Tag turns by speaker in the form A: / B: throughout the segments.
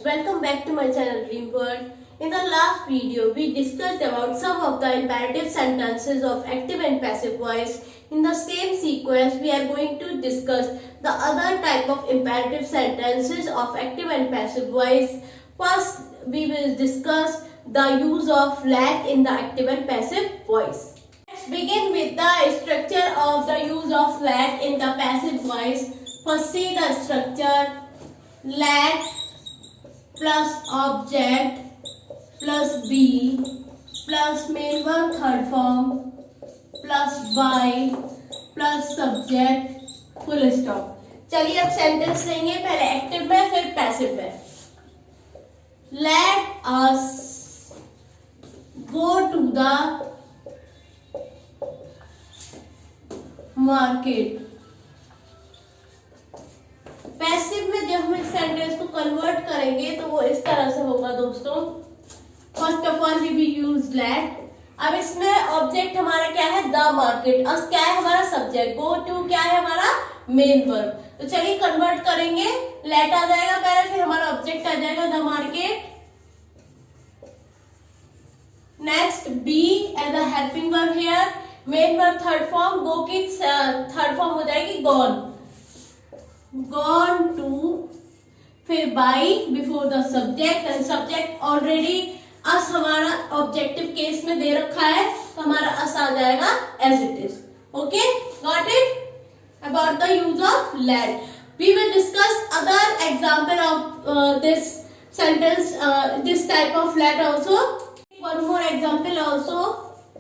A: welcome back to my channel Dream World. In the last video, we discussed about some of the imperative sentences of active and passive voice. In the same sequence, we are going to discuss the other type of imperative sentences of active and passive voice. First, we will discuss the use of let in the active and passive voice. Let's begin with the structure of the use of let in the passive voice. First, see the structure. Let plus object plus be plus main verb third form plus by plus subject full stop. चलिए अब sentence लेंगे, पहले active में फिर passive में. Let us go to the market. Passive में जब हम इस सेंटेंस को कन्वर्ट करेंगे तो वो इस तरह से होगा दोस्तों. First of all we will use let. अब इसमें ऑब्जेक्ट हमारा क्या है? The market. अब क्या है हमारा सब्जेक्ट? गो टू क्या है हमारा? Main verb. तो चलिए कन्वर्ट करेंगे. लेट आ जाएगा पहले, फिर हमारा ऑब्जेक्ट आ जाएगा the market. Next be as a helping verb here. Main verb third form, go की थर्ड फॉर्म हो जाएगी गॉन. Gone to, फिर by before the subject and subject already us हमारा ऑब्जेक्टिव केस में दे रखा है तो हमारा us आ जाएगा as it is. Okay, got it? About the use of let. We will discuss other example of this sentence, this type of let also. One more example also.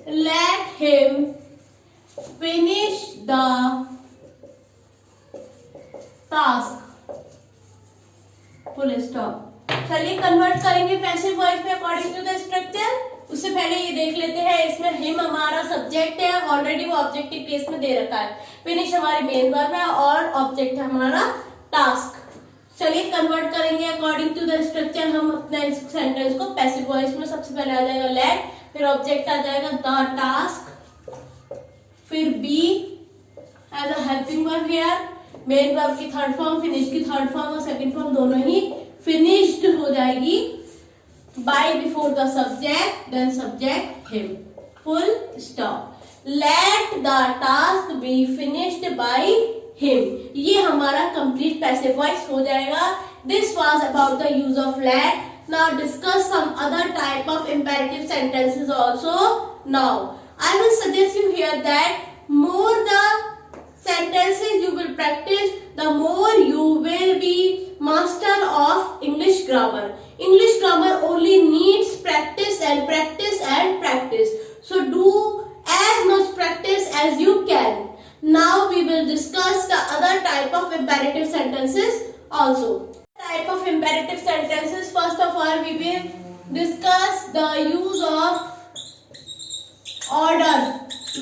A: Let him finish the task full stop. चलिए convert करेंगे passive voice में according to the structure. उससे पहले ये देख लेते हैं, इसमें हिम हमारा सब्जेक्ट है, ऑलरेडी वो ऑब्जेक्टिव केस में दे रखा है. फिनिश हमारी मेन वर्ब है और ऑब्जेक्ट है हमारा टास्क. चलिए कन्वर्ट करेंगे अकॉर्डिंग टू द स्ट्रक्चर. हम अपने इस सेंटेंस को पैसिव वॉइस में सबसे पहले आ जाएगा लेट, फिर ऑब्जेक्ट आ जाएगा द टास्क, फिर be as a helping verb here. Main verb की थर्ड फॉर्म, फिनिश की थर्ड फॉर्म और सेकंड फॉर्म दोनों ही फिनिश्ड हो जाएगी. By before the subject, then subject him, full stop. Let the task be finished by him. ये हमारा complete passive voice हो जाएगा. This was about the use of let. Now discuss some other type of imperative sentences also. Now I will suggest you here that more the sentences you will practice, the more you will be master of English grammar. English grammar only needs practice and practice and practice. So do as much practice as you can. Now we will discuss the other type of imperative sentences also. Type of imperative sentences. First of all, we will discuss the use of order.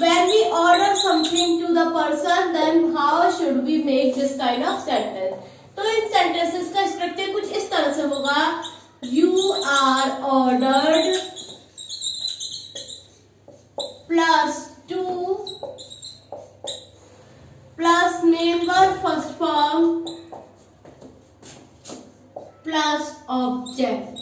A: When we order something to the person, then how should we make this kind of sentence? तो इन sentences का structure कुछ इस तरह से होगा. You are ordered plus to plus main verb first form plus object.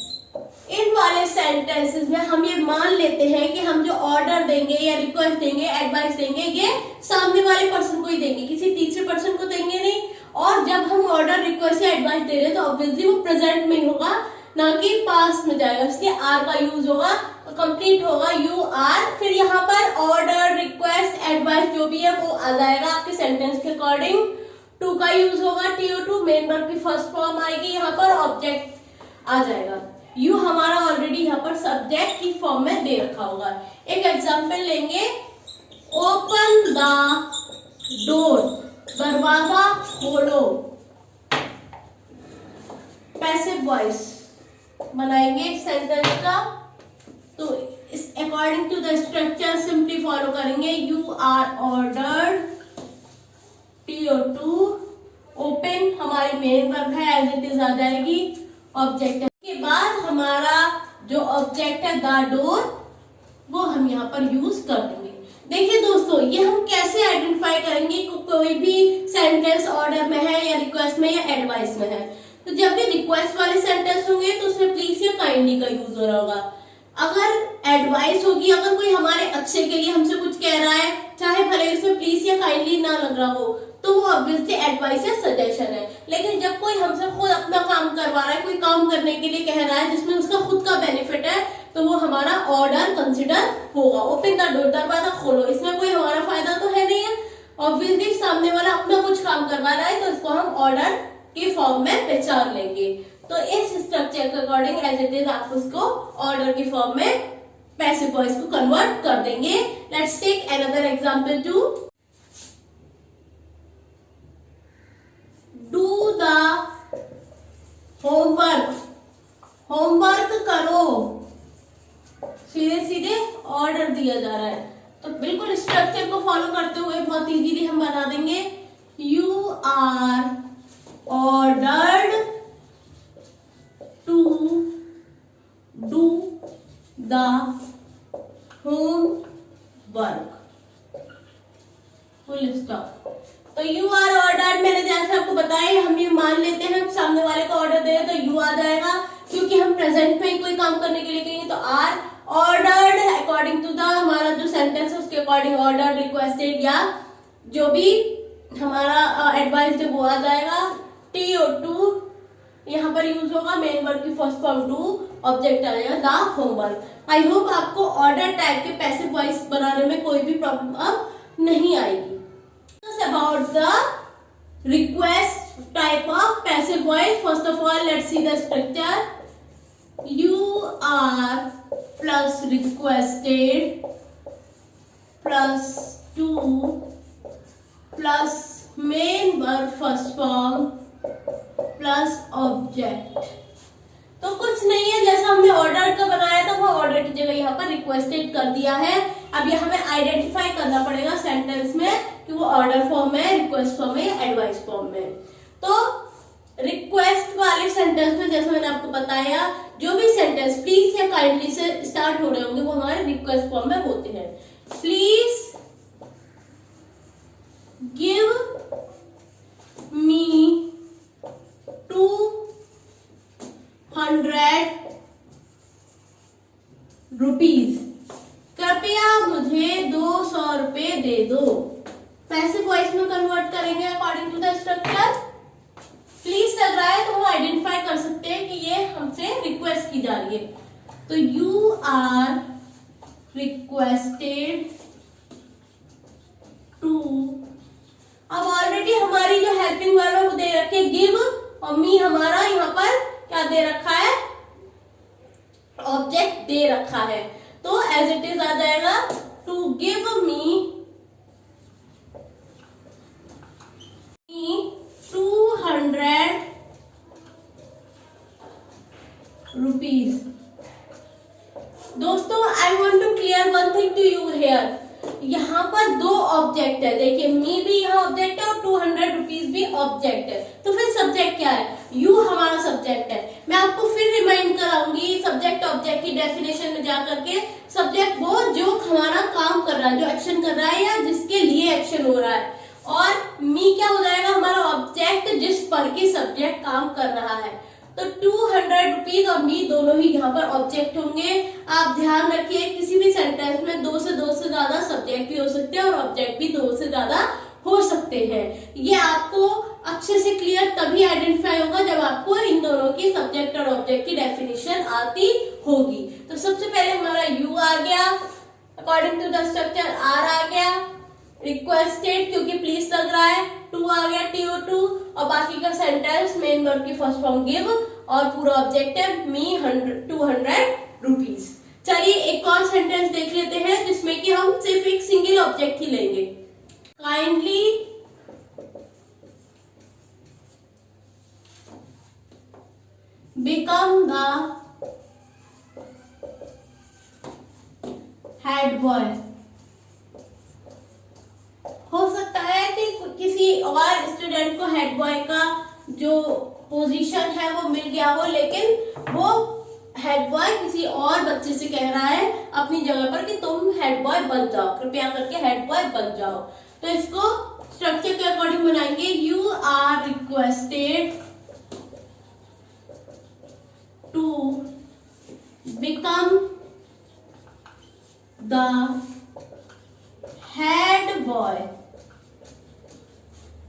A: इन वाले sentences में हम ये मान लेते हैं कि हम जो ऑर्डर देंगे या रिक्वेस्ट देंगे, एडवाइस देंगे, ये सामने वाले पर्सन को ही देंगे, किसी तीसरे पर्सन को देंगे नहीं. और जब हम ऑर्डर, रिक्वेस्ट या एडवाइस दे रहे हैं तो ऑब्वियसली वो प्रेजेंट में होगा, ना कि पास्ट में जाएगा. इसलिए आर का यूज होगा, कंप्लीट होगा यू आर. फिर यहाँ पर ऑर्डर, रिक्वेस्ट, एडवाइस जो भी है वो आ जाएगा आपके सेंटेंस के अकॉर्डिंग. टू का यूज होगा, TO2 मेन वर्ब की फर्स्ट फॉर्म आएगी, यहाँ पर ऑब्जेक्ट आ जाएगा. यू हमारा ऑलरेडी यहाँ पर सब्जेक्ट की फॉर्म में दे रखा होगा. एक एग्जांपल लेंगे. ओपन द डोर, दरवाजा खोलो. पैसिव वॉइस बनाएंगे एक सेंटेंस का. तो इस according to the structure simply follow करेंगे. You are ordered, TO2 open हमारी मेन वर्ब है, एज इट इज आ जाएगी ऑब्जेक्ट. के बाद हमारा जो ऑब्जेक्ट है द डोर, वो हम यहाँ पर यूज कर देंगे. देखिए दोस्तों, ये हम कैसे आइडेंटिफाई करेंगे कि कोई भी सेंटेंस ऑर्डर में है या रिक्वेस्ट में या एडवाइस में है. तो जब भी रिक्वेस्ट वाले सेंटेंस होंगे काइंडली का यूज हो रहा होगा। अगर एडवाइस होगी, अगर कोई हमारे अच्छे के लिए हमसे कुछ कह रहा है, चाहे भले उसमें प्लीज या काइंडली ना लग रहा हो, तो वो ऑब्वियसली एडवाइस या सजेशन है। लेकिन जब कोई हमसे खुद अपना काम करवा रहा है, कोई काम करने के लिए कह रहा है जिसमें उसका खुद का बेनिफिट है, तो वो हमारा ऑर्डर कंसिडर होगा। ओपन द डोर, दरवाजा खोलो, इसमें कोई हमारा फायदा तो है नहीं है। ऑब्वियसली सामने वाला अपना कुछ काम करवा रहा है, तो इसको हम ऑर्डर के फॉर्म में पहचान लेंगे। तो इस स्ट्रक्चर के अकॉर्डिंग एज इट इज आप उसको ऑर्डर की फॉर्म में पैसिव वॉइस को कन्वर्ट कर देंगे। Let's take another example to do the homework. Homework करो, सीधे सीधे ऑर्डर दिया जा रहा है, तो बिल्कुल स्ट्रक्चर को फॉलो करते हुए बहुत इजीली हम बना देंगे। You are ordered to do the homework, full stop. तो यू आर ऑर्डर्ड, मैंने जैसे आपको बताया, हम ये मान लेते हैं सामने वाले को ऑर्डर दे रहे तो यू आ जाएगा, क्योंकि हम प्रेजेंट में कोई काम करने के लिए कहेंगे तो are ordered according to the, हमारा जो सेंटेंस है उसके अकॉर्डिंग ऑर्डर, रिक्वेस्टेड या जो भी हमारा एडवाइस है वो आ जाएगा। टी और टू यहाँ पर यूज होगा, मेन वर्ब की फर्स्ट फॉर्म डू, ऑब्जेक्ट आएगा द होमवर्क। आई होप आपको ऑर्डर टाइप के पैसिव वॉइस बनाने में कोई भी प्रॉब्लम अब नहीं आएगी। About the request type of passive voice, first of all let's see the structure. You are plus requested plus to plus main verb first form plus object। तो कुछ नहीं है, जैसा हमने ऑर्डर का बनाया था वो ऑर्डर की जगह यहाँ पर रिक्वेस्टेड कर दिया है। अब ये हमें आइडेंटिफाई करना पड़ेगा सेंटेंस में कि वो ऑर्डर फॉर्म में, रिक्वेस्ट फॉर्म में, एडवाइस फॉर्म में। तो रिक्वेस्ट वाले सेंटेंस में जैसे मैंने आपको बताया, जो भी सेंटेंस प्लीज या काइंडली से स्टार्ट हो रहे होंगे वो हमारे रिक्वेस्ट फॉर्म में होते हैं। प्लीज गिव मी 200 रुपीज, कृपया मुझे 200 रुपए दे दो। पैसिव वॉइस में कन्वर्ट करेंगे according to the structure. Please लग रहा है तो हम आइडेंटिफाई कर सकते हैं कि ये हमसे रिक्वेस्ट की जा रही है, तो यू आर रिक्वेस्टेड टू, अब ऑलरेडी हमारी जो हेल्पिंग वर्ब है वो दे रखी है गिव, और मी हमारा यहाँ पर क्या दे रखा है, ऑब्जेक्ट दे रखा है, तो एज इट इज आ जाएगा टू गिव मी 200 रुपीज। दोस्तों I want to clear one thing to you here, यहाँ पर दो ऑब्जेक्ट है, देखिए मी भी यहाँ ऑब्जेक्ट है और 200 रुपीज भी ऑब्जेक्ट है, तो फिर सब्जेक्ट क्या है, यू हमारा सब्जेक्ट है। मैं आपको फिर रिमाइंड कराऊंगी सब्जेक्ट ऑब्जेक्ट की डेफिनेशन में जाकर के। सब्जेक्ट वो जो हमारा काम कर रहा है, जो एक्शन कर रहा है या जिसके लिए एक्शन हो रहा है, और मी क्या हो जाएगा, हमारा ऑब्जेक्ट जिस पर की सब्जेक्ट काम कर रहा है। तो 200 रुपीज और मी दोनों ही यहाँ पर ऑब्जेक्ट होंगे। आप ध्यान रखिए किसी भी सेंटेंस में दो से ज्यादा सब्जेक्ट भी हो सकते हैं और ऑब्जेक्ट भी दो से ज्यादा हो सकते हैं। ये आपको अच्छे से क्लियर तभी आइडेंटिफाई होगा जब आपको इन दोनों की सब्जेक्ट और ऑब्जेक्ट की डेफिनेशन आती होगी। तो सबसे पहले हमारा यू आ गया, according to the structure are आ गया, रिक्वेस्टेड क्योंकि प्लीज लग रहा है, टू आ गया TO2, और बाकी का सेंटेंस मेन वर्ब की फर्स्ट फॉर्म गिव और पूरा ऑब्जेक्ट है मी 200 रुपीज। चलिए एक और सेंटेंस देख लेते हैं जिसमें कि हम सिर्फ एक सिंगल ऑब्जेक्ट ही लेंगे। Kindly become the head boy. हो सकता है कि किसी और स्टूडेंट को हेड बॉय का जो पोजीशन है वो मिल गया हो, लेकिन वो हेड बॉय किसी और बच्चे से कह रहा है अपनी जगह पर कि तुम हेड बॉय बन जाओ, कृपया करके हेड बॉय बन जाओ। तो इसको स्ट्रक्चर के अकॉर्डिंग बनाएंगे। You are requested to become the head boy।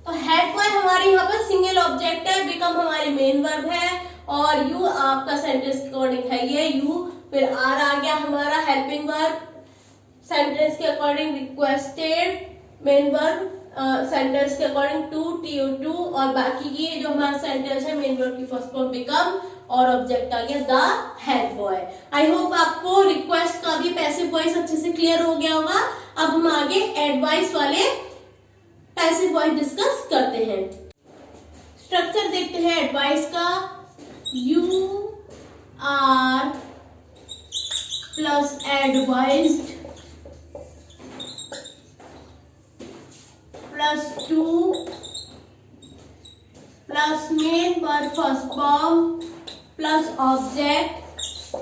A: तो हेड बॉय हमारे यहाँ पर सिंगल ऑब्जेक्ट है, बिकम हमारी मेन वर्ब है, और यू आपका सेंटेंस के अकॉर्डिंग है ये यू, फिर आर आ गया हमारा हेल्पिंग वर्ब, सेंटेंस के according requested main verb, sentence के अकॉर्डिंग टू TO2, और बाकी की जो हमारा सेंटेंस है मेन वर्ब की फर्स्ट फॉर्म बिकम, और ऑब्जेक्ट आ गया the head boy. I hope आपको रिक्वेस्ट का भी पैसिव वॉइस अच्छे से क्लियर हो गया होगा। अब हम आगे एडवाइस वाले पैसिव वॉइस डिस्कस करते हैं। स्ट्रक्चर देखते हैं एडवाइस का। You are plus advised plus to plus main verb first form plus object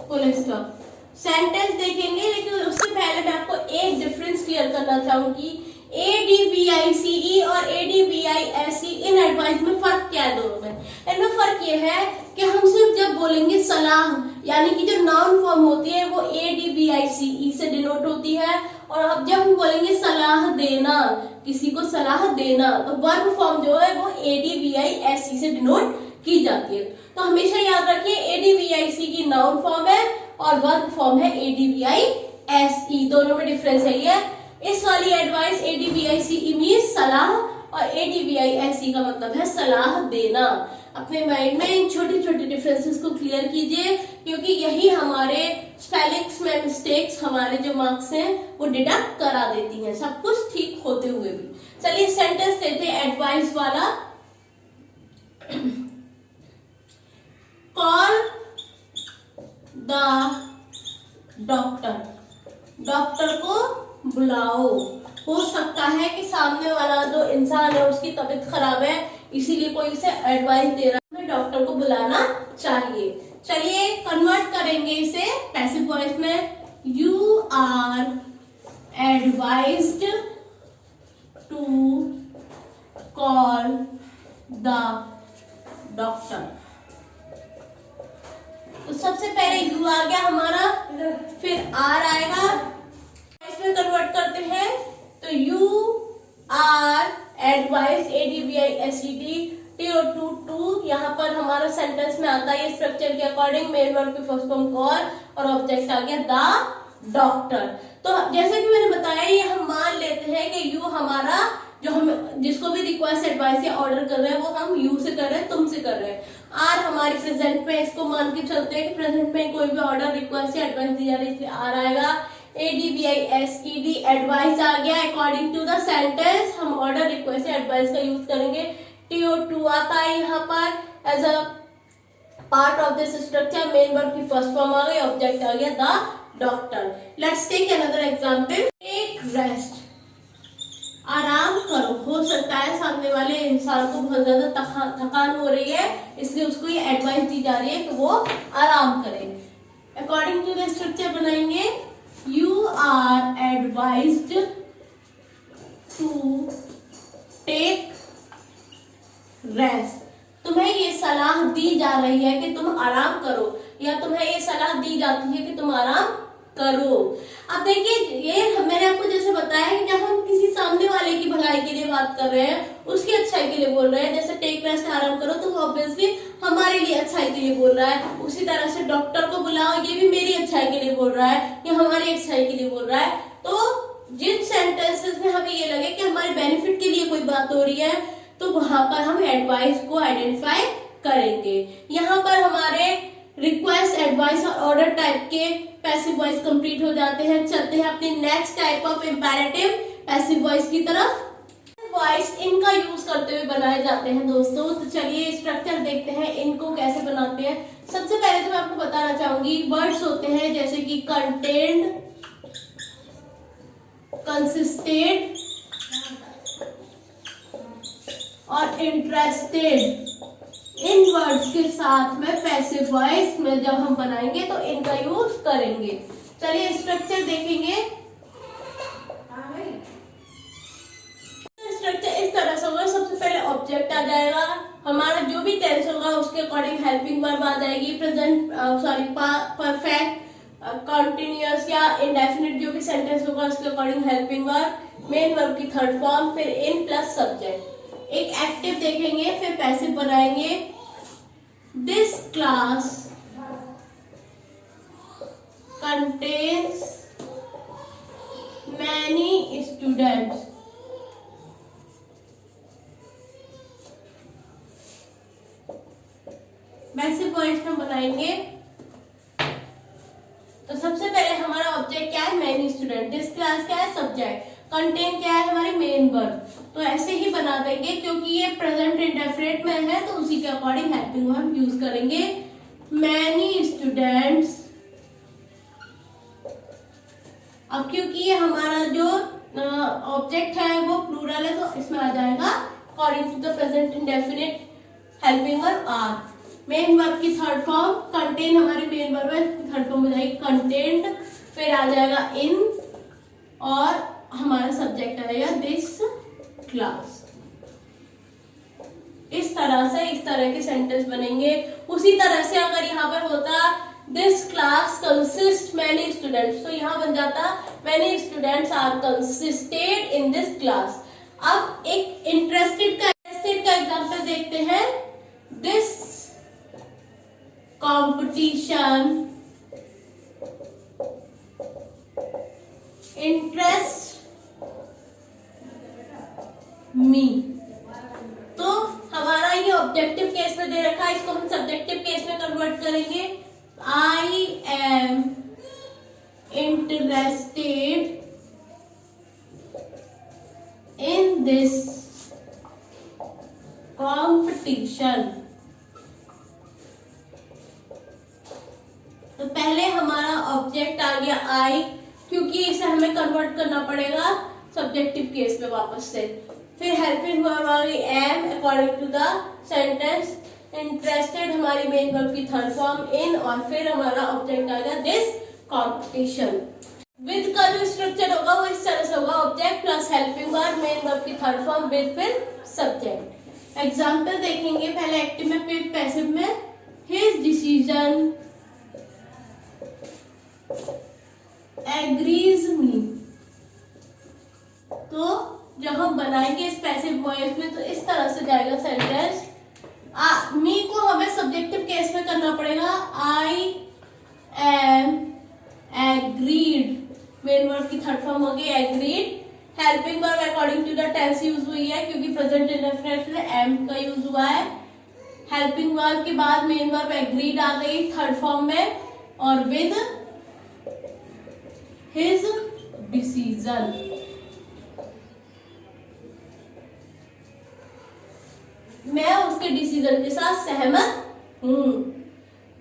A: full stop. Sentence देखेंगे, लेकिन उससे पहले मैं आपको एक डिफरेंस क्लियर करना चाहूंगी। ADVICE और ADVISE इन एडवाइस में फर्क क्या है दोनों में? इनमें फर्क ये है कि हम सिर्फ जब बोलेंगे सलाह, यानी कि जो नाउन फॉर्म होती है वो ADVICE से डिनोट होती है, और अब जब हम बोलेंगे सलाह देना, किसी को सलाह देना, तो वर्ब फॉर्म जो है वो ADVISE से डिनोट की जाती है। तो हमेशा याद रखिए ADVICE की नाउन फॉर्म है और वर्ब फॉर्म है ADVISE, दोनों में डिफरेंस है ये। इस वाली एडवाइस ADVICE मीन्स सलाह, और ADVISE का मतलब है सलाह देना। अपने माइंड में इन छोटे छोटे डिफरेंसेस को क्लियर कीजिए, क्योंकि यही हमारे स्पेलिंग्स में मिस्टेक्स हमारे जो मार्क्स हैं वो डिडक्ट करा देती हैं, सब कुछ ठीक होते हुए भी। चलिए सेंटेंस देते हैं एडवाइस वाला। कॉल द डॉक्टर, डॉक्टर को बुलाओ। हो सकता है कि सामने वाला जो इंसान है उसकी तबीयत खराब है, इसीलिए कोई उसे एडवाइस दे रहा है, डॉक्टर को बुलाना चाहिए। चलिए कन्वर्ट करेंगे इसे पैसिव वॉइस में। You are advised to call the doctor. तो सबसे पहले यू आ गया हमारा, फिर आर आएगा, इसमें कन्वर्ट करते हैं। तो you are advice ADVISED TO2 यहाँ पर हमारा सेंटेंस में आता है स्ट्रक्चर के अकॉर्डिंग, मेन वर्ब की फर्स्ट फॉर्म कॉल, और ऑब्जेक्ट आ गया द डॉक्टर। तो जैसे कि मैंने बताया, ये हम मान लेते हैं कि यू हमारा, जो हम जिसको भी रिक्वेस्ट एडवाइस या ऑर्डर कर रहे हैं वो हम यू से कर रहे हैं, तुमसे कर रहे हैं। आर हमारी प्रेजेंट में, इसको मान के चलते हैं कि प्रेजेंट में कोई भी ऑर्डर रिक्वेस्ट या एडवाइस दी जा रही है, इसलिए आर आएगा। ADVISED एडवाइस आ गया अकॉर्डिंग टू द सेंटेंस, हम ऑर्डर रिक्वेस्ट या एडवाइस का यूज करेंगे। TO2 आता है यहाँ पर as a part of this structure, main verb की फर्स्ट फॉर्म आ गई, ऑब्जेक्ट आ गया the doctor. Let's take another example. Take rest, आराम करो। हो सकता है सामने वाले इंसान को बहुत ज्यादा थकान हो रही है, इसलिए उसको ये एडवाइस दी जा रही है कि वो आराम करे। अकॉर्डिंग टू द स्ट्रक्चर बनाएंगे। You are advised to take rest। तुम्हें ये सलाह दी जा रही है कि तुम आराम करो, या तुम्हें ये सलाह दी जाती है कि तुम आराम करो। अब देखिए, ये मैंने आपको जैसे बताया कि जब हम किसी सामने वाले की भलाई के लिए बात कर रहे हैं, उसकी अच्छाई के लिए बोल रहे हैं, जैसे टेक रेस्ट आराम करो, तो ऑब्वियसली हमारे लिए अच्छाई के लिए बोल रहा है। उसी तरह से डॉक्टर को बुलाओ, ये भी मेरी अच्छाई के लिए बोल रहा है, ये हमारी अच्छाई के लिए बोल रहा है। तो जिन सेंटेंसेस में हमें ये लगे कि हमारे बेनिफिट के लिए कोई बात हो रही है, तो वहां पर हम एडवाइस को आइडेंटिफाई करेंगे। यहाँ पर हमारे रिक्वेस्ट, एडवाइस और ऑर्डर टाइप के पैसिव वॉइस कंप्लीट हो जाते हैं। चलते हैं अपने next type of imperative passive voice की तरफ। वॉइस इनका यूज करते हुए बनाए जाते हैं दोस्तों। तो चलिए स्ट्रक्चर देखते हैं, इनको कैसे बनाते हैं। सबसे पहले तो मैं आपको बताना चाहूंगी, वर्ड्स होते हैं जैसे कि कंटेंड, कंसिस्टेड और इंटरेस्टेड। इन वर्ड्स के साथ में पैसिव वॉइस में जब हम बनाएंगे तो इनका यूज करेंगे। चलिए स्ट्रक्चर देखेंगे। स्ट्रक्चर इस तरह से होगा, सबसे पहले ऑब्जेक्ट आ जाएगा, हमारा जो भी टेंस होगा उसके अकॉर्डिंग हेल्पिंग वर्ब आ जाएगी, प्रेजेंट परफेक्ट कंटिन्यूअस या इंडेफिनिट जो भी सेंटेंस होगा उसके according helping verb, main verb की थर्ड फॉर्म, फिर इन प्लस सब्जेक्ट। एक एक्टिव देखेंगे, फिर पैसिव बनाएंगे। This class contains many students। Passive voice में बनाएंगे तो सबसे पहले हमारा ऑब्जेक्ट क्या है, मैनी स्टूडेंट। दिस क्लास क्या है, सब्जेक्ट। कंटेन क्या है, हमारी मेन वर्ब। तो ऐसे ही बना देंगे, क्योंकि ये प्रेजेंट इंडेफिनिट में है तो उसी के अकॉर्डिंग हेल्पिंग वर्ब यूज करेंगे। Many students. अब क्योंकि ये हमारा जो ऑब्जेक्ट है वो प्लूरल है तो इसमें आ जाएगा according to the present indefinite helping verb are. Main verb की थर्ड फॉर्म, कंटेन हमारी मेन वर्ब है, थर्ड फॉर्म हो जाएगी कंटेंट, फिर आ जाएगा इन और हमारा सब्जेक्ट आएगा दिस क्लास। इस तरह के सेंटेंस बनेंगे। उसी तरह से अगर यहाँ पर होता this class consist many students, तो यहाँ बन जाता many students are consisted in this class. अब एक इंटरेस्टेड का एग्जांपल देखते हैं। This competition interest me. तो हमारा ये ऑब्जेक्टिव केस में दे रखा है, इसको हम सब्जेक्टिव केस में कन्वर्ट करेंगे। I am interested in this competition. तो पहले हमारा ऑब्जेक्ट आ गया आई, क्योंकि इसे हमें कन्वर्ट करना पड़ेगा सब्जेक्टिव केस में वापस से। फिर हेल्पिंग वर्ब आ गई am according to the sentence. Interested हमारी मेन वर्ब की थर्ड फॉर्म इन, और फिर हमारा ऑब्जेक्ट आएगा दिस कंपटीशन। विद का जो स्ट्रक्चर होगा वो इस तरह से होगा, object plus helping verb, main verb की थर्ड फॉर्म विद फिर सब्जेक्ट। एग्जाम्पल देखेंगे, पहले एक्टिव में फिर पैसिव में। हिज डिसीजन एग्रीज मी। तो जब हम बनाएंगे इस पैसिव वॉइस में तो इस तरह से जाएगा सेंटेंस। मी को हमें सब्जेक्टिव केस में करना पड़ेगा। I am agreed, main verb की थर्ड फॉर्म होगी agreed. Helping verb according to the tense use हुई है, क्योंकि प्रेजेंट इंडेफिनिट से एम का यूज हुआ है। हेल्पिंग वर्ब के बाद मेन वर्ब एग्रीड आ गई थर्ड फॉर्म में, और विद हिज डिसीजन। मैं उसके डिसीजन के साथ सहमत हूं।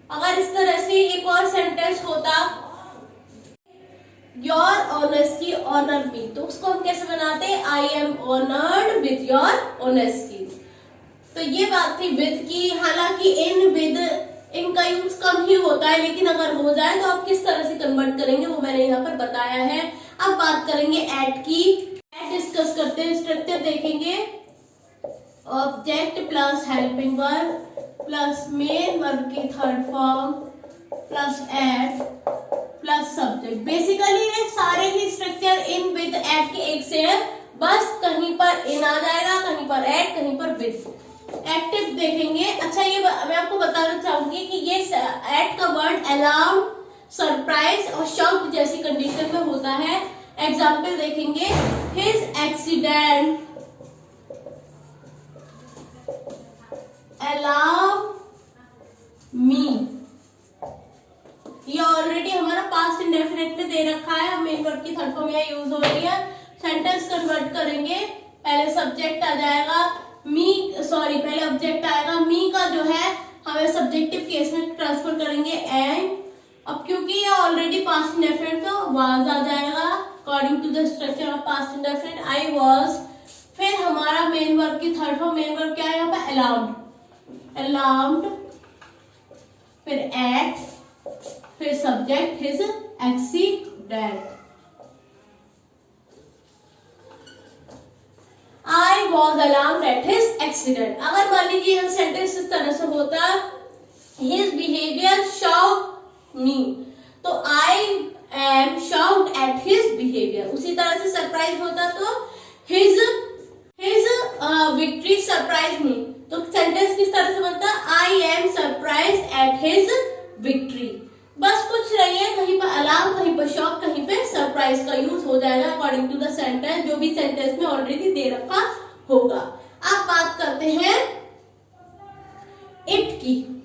A: अगर इस तरह से एक और सेंटेंस होता, योर ऑनेस्टी ऑनर मी, तो उसको हम कैसे बनाते, I am honoured with your honesty. तो ये बात थी विद की। हालांकि इन विद इनका यूज कम ही होता है, लेकिन अगर हो जाए तो आप किस तरह से कन्वर्ट करेंगे वो मैंने यहाँ पर बताया है। अब बात करेंगे एट की। एट डिस्कस करते हैं, स्ट्रक्चर देखेंगे। Object plus helping verb plus main verb की third form plus at plus subject. Basically ये सारे ही स्ट्रक्चर इन विद एट के एक से है, बस कहीं पर इन आ जाएगा, कहीं पर एट, कहीं पर विद। एक्टिव देखेंगे। अच्छा, ये मैं आपको बताना चाहूंगी कि ये एट का वर्ड अलार्म, सरप्राइज और शॉक जैसी कंडीशन में होता है। एग्जाम्पल देखेंगे, हिज एक्सीडेंट अलार्म मी। ये ऑलरेडी हमारा पास्ट इंडेफिनिट में दे रखा है, मेन वर्ब की थर्ड फॉर्म यहाँ यूज हो रही है। सेंटेंस कन्वर्ट करेंगे, पहले सब्जेक्ट आ जाएगा पहले ऑब्जेक्ट आएगा। मी का जो है हमें सब्जेक्टिव केस में ट्रांसफर करेंगे एम। अब क्योंकि ये ऑलरेडी पास्ट इंडेफिनिट तो वाज आ जाएगा according to the structure of past indefinite, I was. फिर हमारा मेन वर्ब की थर्ड फॉर्म, मेन वर्ब क्या है यहाँ पे, अलार्म्ड, फिर एट, फिर subject his accident. I was alarmed at his accident। अगर मान लीजिए हम सेंटेंस इस तरह से होता, his behavior shocked me, तो I उसी तरह से सरप्राइज होता तो हिज विक्ट्री सरप्राइज मी, तो सेंटेंस किस तरह से बनता, I am surprise at his victory. बस कुछ नहीं है, कहीं पर अलार्म, कहीं पर शॉक, कहीं पे सरप्राइज का यूज हो जाएगा अकॉर्डिंग टू द सेंटेंस, जो भी सेंटेंस में ऑलरेडी दे रखा होगा। अब बात करते हैं इट की।